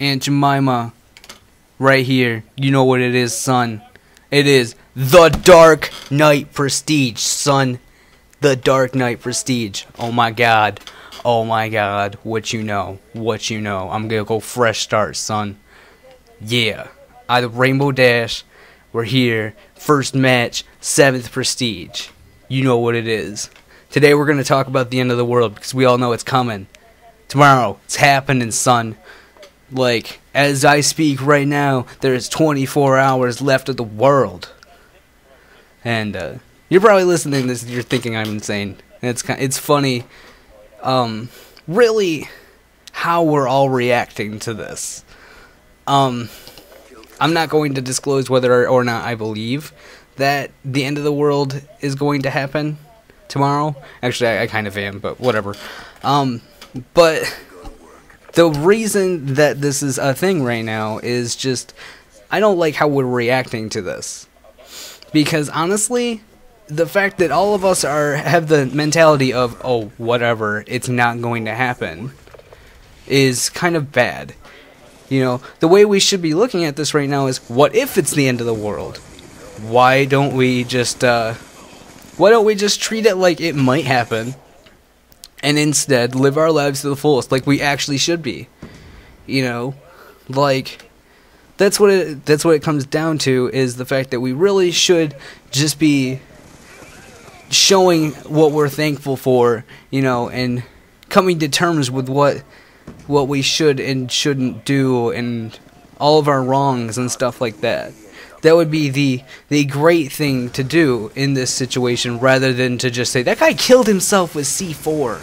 Aunt Jemima, right here. You know what it is, son. It is the Dark Knight Prestige, son. The Dark Knight Prestige. Oh my god. Oh my god. What you know. What you know. I'm gonna go fresh start, son. Yeah. I the Rainbow Dash. We're here. First match. 7th Prestige. You know what it is. Today we're gonna talk about the end of the world because we all know it's coming. Tomorrow. It's happening, son. Like, as I speak right now, there's 24 hours left of the world. And, you're probably listening to this and you're thinking I'm insane. And it's funny, really, how we're all reacting to this. I'm not going to disclose whether or not I believe that the end of the world is going to happen tomorrow. Actually, I kind of am, but whatever. But the reason that this is a thing right now is just, I don't like how we're reacting to this. Because honestly, the fact that all of us have the mentality of, oh, whatever, it's not going to happen, is kind of bad. You know, the way we should be looking at this right now is, what if it's the end of the world? Why don't we just treat it like it might happen, and instead live our lives to the fullest, like we actually should be? You know, like, that's what it comes down to, is the fact that we really should just be showing what we're thankful for, you know, and coming to terms with what we should and shouldn't do, and all of our wrongs and stuff like that. That would be the great thing to do in this situation, rather than to just say, that guy killed himself with C4.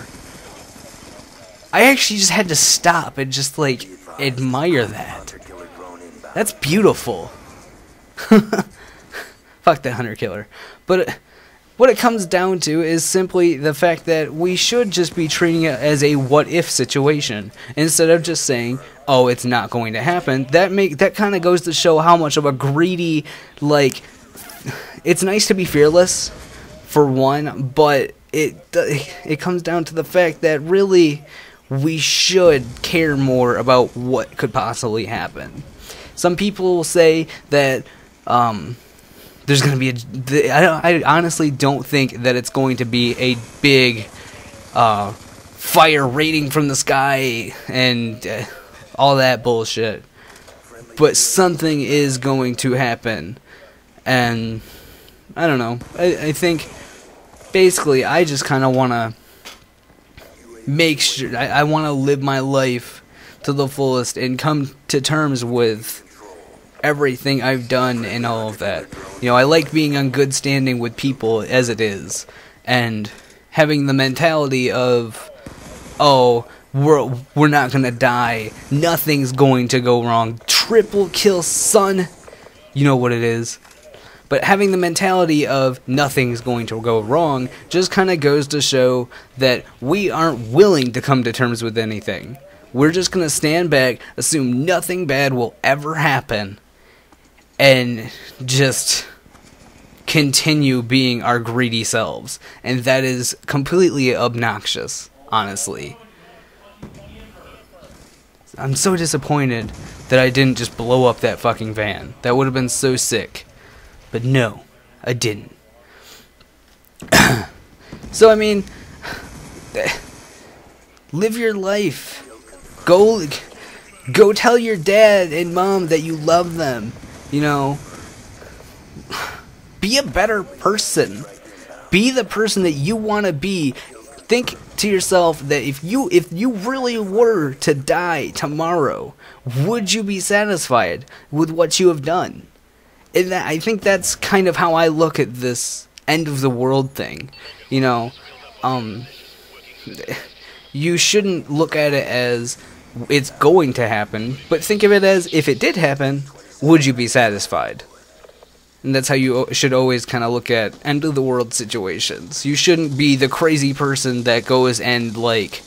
I actually just had to stop and just, like, admire that. That's beautiful. Fuck that hunter killer. But what it comes down to is simply the fact that we should just be treating it as a what-if situation, instead of just saying, oh, it's not going to happen. That kind of goes to show how much of a greedy, like, it's nice to be fearless, for one, but it comes down to the fact that really we should care more about what could possibly happen. Some people will say that, there's going to be I honestly don't think that it's going to be a big fire raining from the sky and all that bullshit. But something is going to happen. And I don't know. I think basically I just kind of want to make sure I want to live my life to the fullest and come to terms with everything I've done and all of that. You know, I like being on good standing with people as it is, and having the mentality of, oh, we're not gonna die, nothing's going to go wrong, triple kill, son, you know what it is. But having the mentality of nothing's going to go wrong just kind of goes to show that we aren't willing to come to terms with anything. We're just gonna stand back, assume nothing bad will ever happen, and just continue being our greedy selves. And that is completely obnoxious, honestly. I'm so disappointed that I didn't just blow up that fucking van. That would have been so sick. But no, I didn't. So, I mean, live your life. Go tell your dad and mom that you love them. You know, be a better person. Be the person that you want to be. Think to yourself that if you really were to die tomorrow, would you be satisfied with what you have done? And I think that's kind of how I look at this end of the world thing. You know, you shouldn't look at it as it's going to happen, but think of it as, if it did happen, would you be satisfied? And that's how you should always kind of look at end of the world situations. You shouldn't be the crazy person that goes and like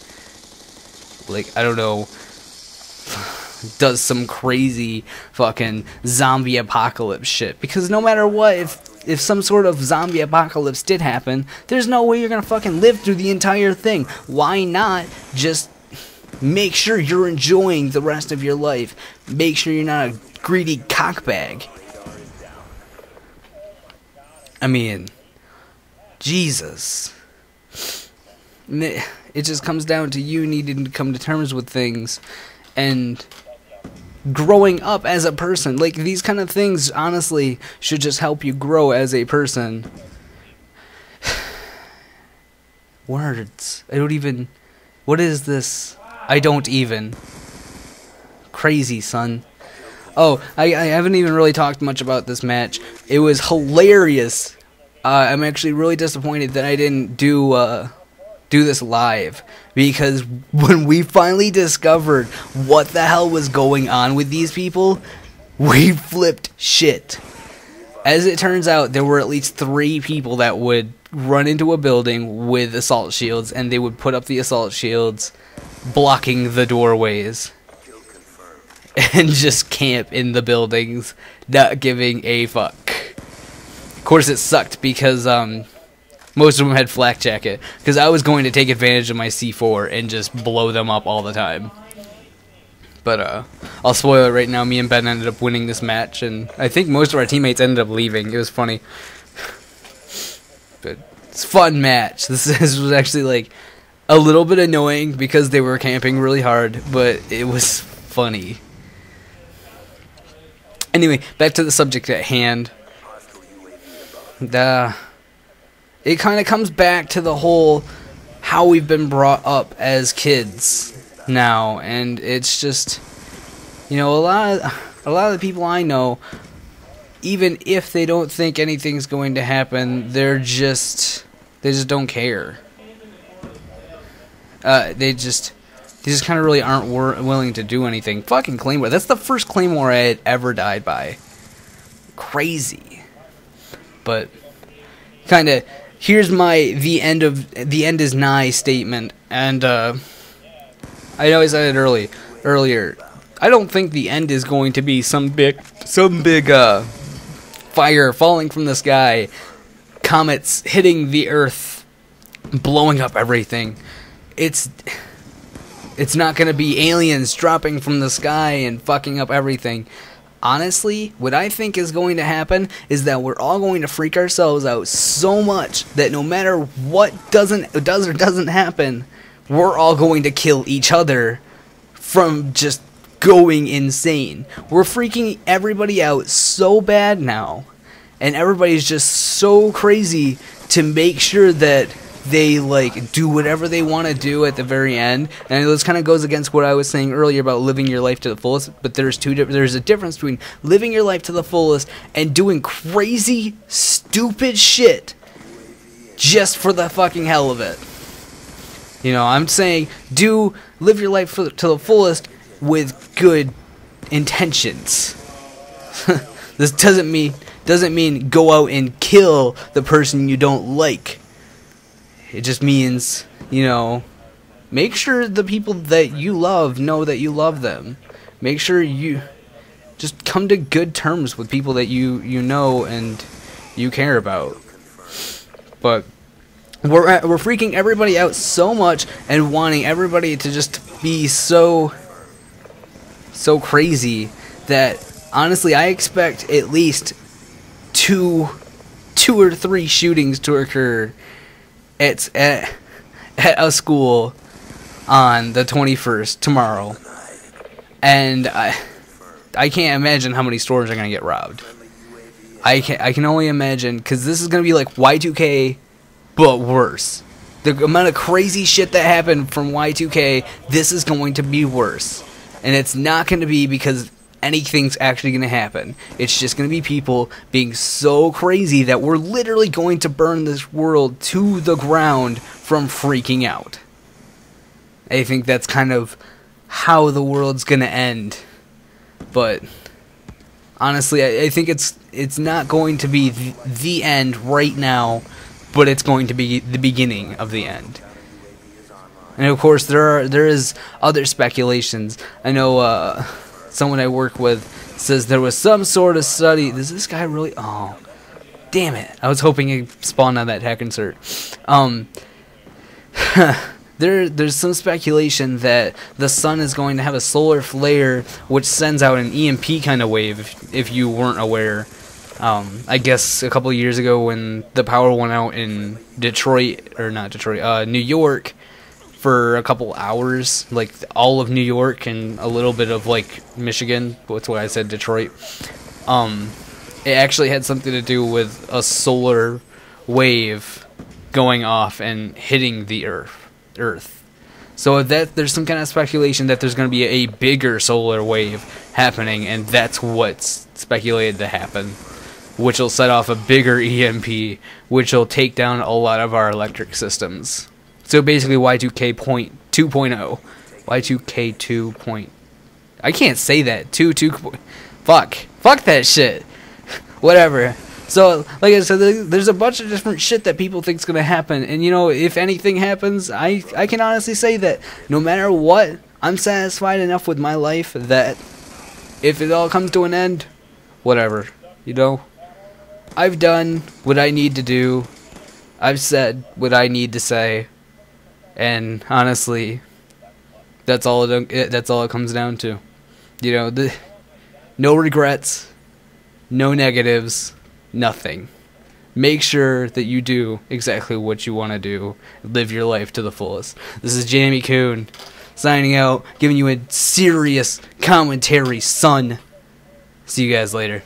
I don't know, does some crazy fucking zombie apocalypse shit. Because no matter what, if some sort of zombie apocalypse did happen, there's no way you're gonna fucking live through the entire thing. Why not just make sure you're enjoying the rest of your life. Make sure you're not a greedy cockbag. I mean, Jesus. It just comes down to you needing to come to terms with things and growing up as a person. Like, these kind of things, honestly, should just help you grow as a person. Words. I don't even... What is this? I don't even. Crazy, son. Oh, I haven't even really talked much about this match. It was hilarious. I'm actually really disappointed that I didn't do this live, because when we finally discovered what the hell was going on with these people, we flipped shit. As it turns out, there were at least 3 people that would run into a building with assault shields, and they would put up the assault shields blocking the doorways and just camp in the buildings, not giving a fuck. Of course, it sucked because most of them had flak jacket, because I was going to take advantage of my C4 and just blow them up all the time. But I'll spoil it right now. Me and Ben ended up winning this match, and I think most of our teammates ended up leaving. It was funny. But it's a fun match. This was actually like a little bit annoying because they were camping really hard, but it was funny. Anyway, back to the subject at hand. It kind of comes back to the whole how we've been brought up as kids now, and it's just, you know, a lot of the people I know, even if they don't think anything's going to happen, they just don't care. They just kind of really aren't willing to do anything. Fucking Claymore. That's the first Claymore I had ever died by. Crazy. But kind of, here's my the end is nigh statement, and I know I said it earlier. I don't think the end is going to be some big fire falling from the sky, comets hitting the earth, blowing up everything. It's not going to be aliens dropping from the sky and fucking up everything. Honestly, what I think is going to happen is that we're all going to freak ourselves out so much that no matter what does or doesn't happen, we're all going to kill each other from just going insane. We're freaking everybody out so bad now, and everybody's just so crazy to make sure that they like do whatever they want to do at the very end. And this kind of goes against what I was saying earlier about living your life to the fullest, but there's a difference between living your life to the fullest and doing crazy stupid shit just for the fucking hell of it. You know, I'm saying live your life to the fullest with good intentions. This doesn't mean go out and kill the person you don't like. It just means, you know, make sure the people that you love know that you love them. Make sure you just come to good terms with people that you know and you care about. But we're freaking everybody out so much and wanting everybody to just be so crazy that honestly I expect at least two or three shootings to occur at a school on the 21st, tomorrow. And I can't imagine how many stores are going to get robbed. I can only imagine, because this is going to be like Y2K, but worse. The amount of crazy shit that happened from Y2K, this is going to be worse. And it's not going to be because anything's actually going to happen. It's just going to be people being so crazy that we're literally going to burn this world to the ground from freaking out. I think that's kind of how the world's going to end. But honestly, I think it's not going to be the end right now, but it's going to be the beginning of the end. And of course, there is other speculations. I know someone I work with says there was some sort of study. Does this guy really? Oh, damn it! I was hoping he spawned on that hack insert. there's some speculation that the sun is going to have a solar flare, which sends out an EMP kind of wave. If you weren't aware, I guess a couple of years ago when the power went out in New York, for a couple hours, like all of New York and a little bit of like Michigan. That's why I said Detroit. It actually had something to do with a solar wave going off and hitting the Earth. So that there's some kind of speculation that there's going to be a bigger solar wave happening, and that's what's speculated to happen, which will set off a bigger EMP, which will take down a lot of our electric systems. So basically Y2K 2.0. Y2K 2. I can't say that. Fuck that shit. Whatever. So, like I said, there's a bunch of different shit that people think's gonna happen. And, you know, if anything happens, I can honestly say that no matter what, I'm satisfied enough with my life that if it all comes to an end, whatever. You know? I've done what I need to do. I've said what I need to say. And honestly, that's all it comes down to. You know, no regrets, no negatives, nothing. Make sure that you do exactly what you want to do. Live your life to the fullest. This is Jamie Coon, signing out, giving you a serious commentary, son. See you guys later.